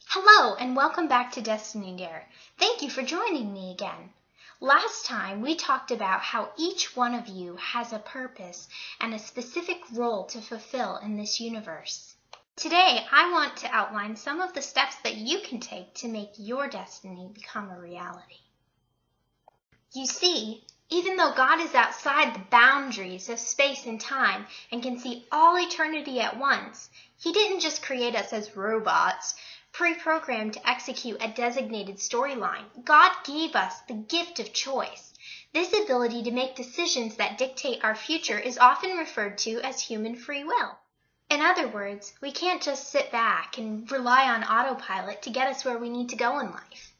Hello and welcome back to Destiny Dare. Thank you for joining me again. Last time we talked about how each one of you has a purpose and a specific role to fulfill in this universe. Today I want to outline some of the steps that you can take to make your destiny become a reality. You see, even though God is outside the boundaries of space and time and can see all eternity at once, He didn't just create us as robots, pre-programmed to execute a designated storyline. God gave us the gift of choice. This ability to make decisions that dictate our future is often referred to as human free will. In other words, we can't just sit back and rely on autopilot to get us where we need to go in life.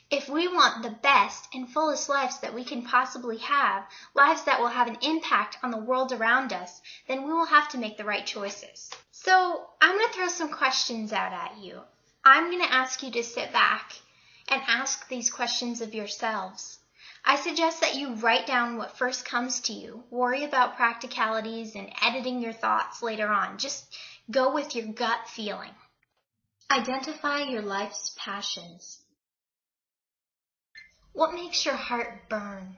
If we want the best and fullest lives that we can possibly have, lives that will have an impact on the world around us, then we will have to make the right choices. So I'm going to throw some questions out at you. I'm going to ask you to sit back and ask these questions of yourselves. I suggest that you write down what first comes to you. Worry about practicalities and editing your thoughts later on. Just go with your gut feeling. Identify your life's passions. What makes your heart burn?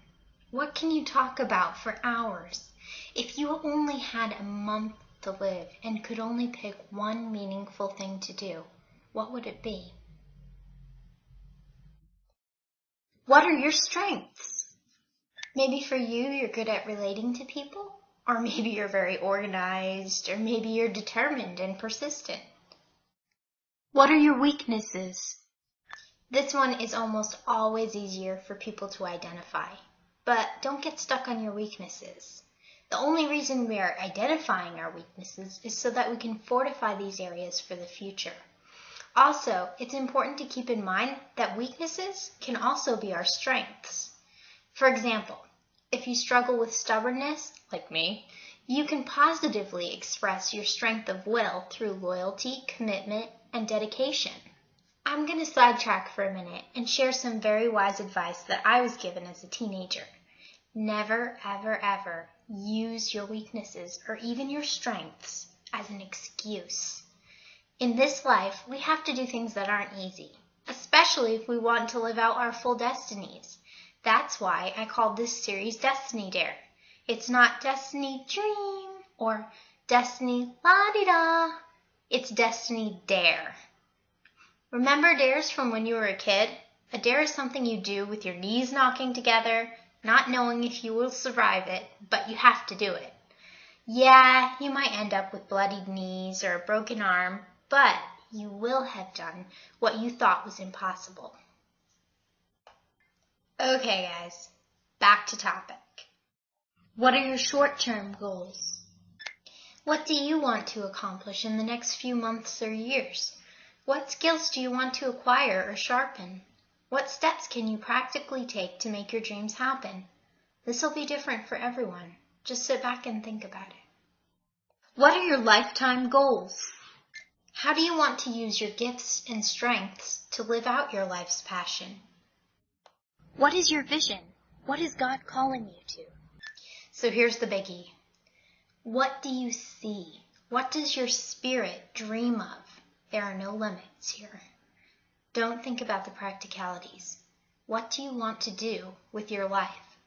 What can you talk about for hours? If you only had a month to live and could only pick one meaningful thing to do, what would it be? What are your strengths? Maybe for you, you're good at relating to people, or maybe you're very organized, or maybe you're determined and persistent. What are your weaknesses? This one is almost always easier for people to identify, but don't get stuck on your weaknesses. The only reason we are identifying our weaknesses is so that we can fortify these areas for the future. Also, it's important to keep in mind that weaknesses can also be our strengths. For example, if you struggle with stubbornness, like me, you can positively express your strength of will through loyalty, commitment, and dedication. I'm going to sidetrack for a minute and share some very wise advice that I was given as a teenager. Never, ever, ever use your weaknesses or even your strengths as an excuse. In this life, we have to do things that aren't easy, especially if we want to live out our full destinies. That's why I called this series Destiny Dare. It's not Destiny Dream or Destiny La-di-da. It's Destiny Dare. Remember dares from when you were a kid? A dare is something you do with your knees knocking together, not knowing if you will survive it, but you have to do it. Yeah, you might end up with bloodied knees or a broken arm, but you will have done what you thought was impossible. Okay, guys, back to topic. What are your short-term goals? What do you want to accomplish in the next few months or years? What skills do you want to acquire or sharpen? What steps can you practically take to make your dreams happen? This will be different for everyone. Just sit back and think about it. What are your lifetime goals? How do you want to use your gifts and strengths to live out your life's passion? What is your vision? What is God calling you to? So here's the biggie. What do you see? What does your spirit dream of? There are no limits here. Don't think about the practicalities. What do you want to do with your life?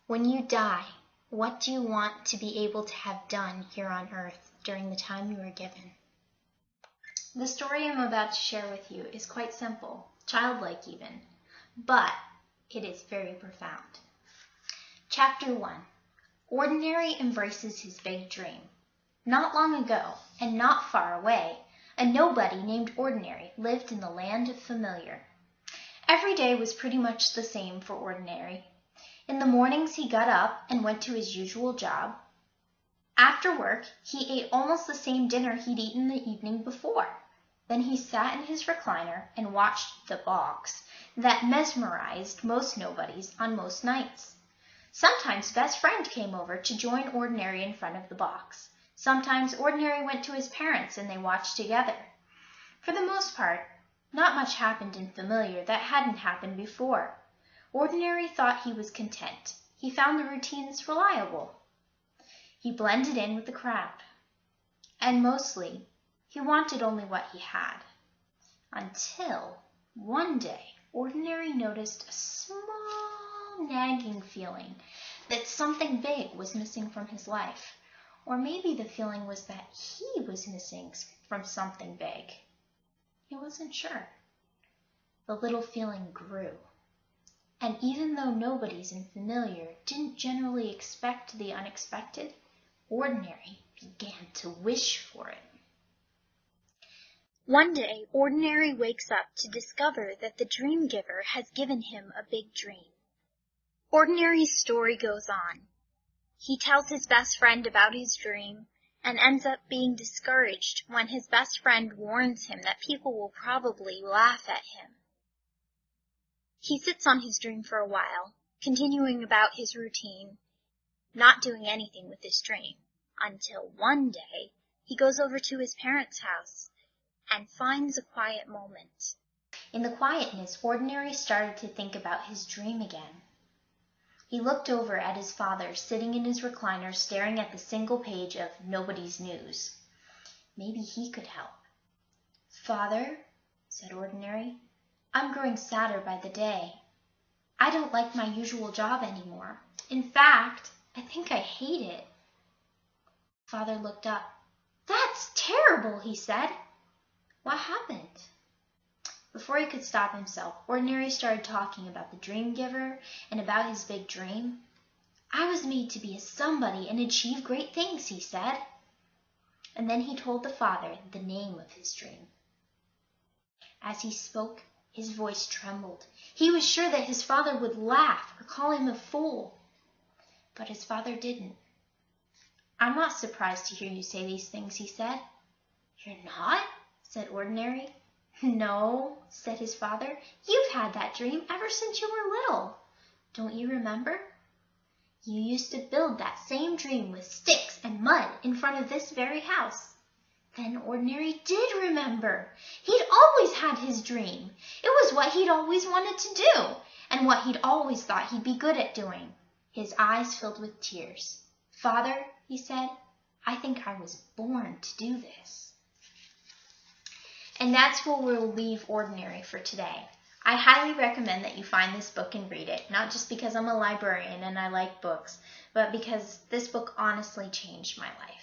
When you die, what do you want to be able to have done here on earth during the time you are given? The story I'm about to share with you is quite simple, childlike even, but it is very profound. Chapter 1. Ordinary embraces his big dream. Not long ago, and not far away, a nobody named Ordinary lived in the land of familiar. Every day was pretty much the same for Ordinary. In the mornings he got up and went to his usual job. After work, he ate almost the same dinner he'd eaten the evening before. Then he sat in his recliner and watched the box that mesmerized most nobodies on most nights. Sometimes Best Friend came over to join Ordinary in front of the box. Sometimes Ordinary went to his parents and they watched together. For the most part, not much happened in Familiar that hadn't happened before. Ordinary thought he was content. He found the routines reliable. He blended in with the crowd. And mostly, he wanted only what he had. Until one day, Ordinary noticed a small nagging feeling that something big was missing from his life. Or maybe the feeling was that he was missing from something big. He wasn't sure. The little feeling grew. And even though nobodies and familiar didn't generally expect the unexpected, Ordinary began to wish for it. One day, Ordinary wakes up to discover that the dream giver has given him a big dream. Ordinary's story goes on. He tells his best friend about his dream and ends up being discouraged when his best friend warns him that people will probably laugh at him. He sits on his dream for a while, continuing about his routine, not doing anything with his dream, until one day he goes over to his parents' house and finds a quiet moment. In the quietness, Ordinary started to think about his dream again. He looked over at his father sitting in his recliner staring at the single page of Nobody's News. Maybe he could help. "Father," said Ordinary, "I'm growing sadder by the day. I don't like my usual job anymore. In fact, I think I hate it." Father looked up. "That's terrible," he said. "What happened?" Before he could stop himself, Ordinary started talking about the dream giver and about his big dream. "I was made to be a somebody and achieve great things," he said. And then he told the father the name of his dream. As he spoke, his voice trembled. He was sure that his father would laugh or call him a fool. But his father didn't. "I'm not surprised to hear you say these things," he said. "You're not?" said Ordinary. "No," said his father. "You've had that dream ever since you were little. Don't you remember? You used to build that same dream with sticks and mud in front of this very house." Then Ordinary did remember. He'd always had his dream. It was what he'd always wanted to do, and what he'd always thought he'd be good at doing. His eyes filled with tears. "Father," he said, "I think I was born to do this." And that's where we'll leave Ordinary for today. I highly recommend that you find this book and read it, not just because I'm a librarian and I like books, but because this book honestly changed my life.